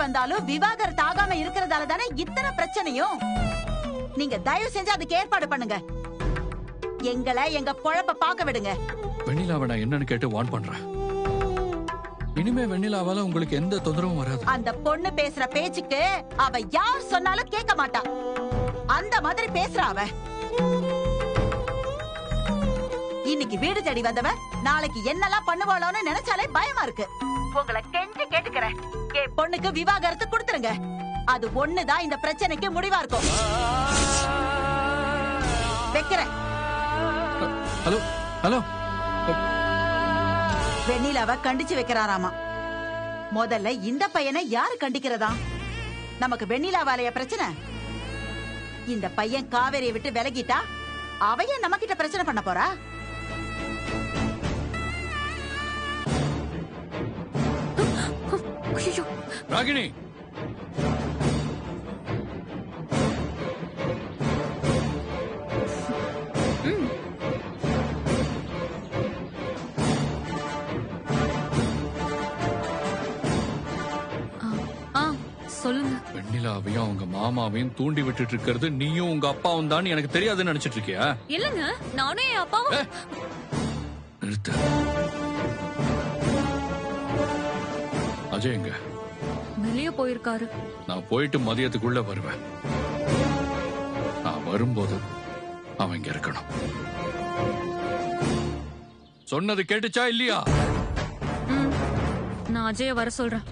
வந்தாலும் விவாகரத்து ஆகாம இருக்கிறதால தானே இத்தனை பிரச்சனையும். நீங்க தயவு செஞ்சு அதுக்கு ஏற்பாடு பண்ணுங்க. எங்களை எங்க பொழப்ப பாக்க விடுங்க. வெண்ணிலாவை நான் என்னன்னு கேட்டு வார்ன் பண்றேன். இனிமே வெண்ணிலாவால உங்களுக்கு எந்த தொந்தரவும் வராது. அந்த பொண்ணு பேசுற பேச்சுக்கு அவ யார் சொன்னாலும் கேட்க மாட்டா. அந்த மாதிரி பேசுறா அவ. இன்னைக்கு வீடு தேடி வந்தவ நாளைக்கு என்னெல்லாம் பண்ணுவாளோன்னு நினைச்சாலே பயமா இருக்கு. உங்களை கெஞ்சி கேட்டுக்கிறேன், என் பொண்ணுக்கு விவாகரத்து கொடுத்துருங்க. அது ஒண்ணுதான் இந்த பிரச்சனைக்கு முடிவா இருக்கும். வைக்கிறேன். Hello hello. வெண்ணிலாவ கண்டிச்சு வைக்கிறாராமா. முதல்ல இந்த பையனை யாரு கண்டிக்கிறதா? நமக்கு வெண்ணிலாவாலைய பிரச்சனை. இந்த பையன் காவேரியை விட்டு விலகிட்டா அவைய நம்ம கிட்ட பிரச்சனை பண்ண போறா? ராகினி, சொல்லுங்க. வெண்ணிலாவையும் அவங்க மாமாவையும் தூண்டி விட்டுட்டு இருக்கிறது நீயும் உங்க அப்பாவும் தான் எனக்கு தெரியாதுன்னு நினைச்சிட்டு இருக்கியா? இல்லங்க, நானும் என் அப்பாவும். நிறுத்த. அஜய் எங்க? வெளியே போயிருக்காரு. நான் போயிட்டு மதியத்துக்குள்ள வருவேன். நான் வரும்போது அவன் இங்க இருக்கணும். சொன்னது கேட்டுச்சா இல்லையா? நான் அஜய வர சொல்றேன்.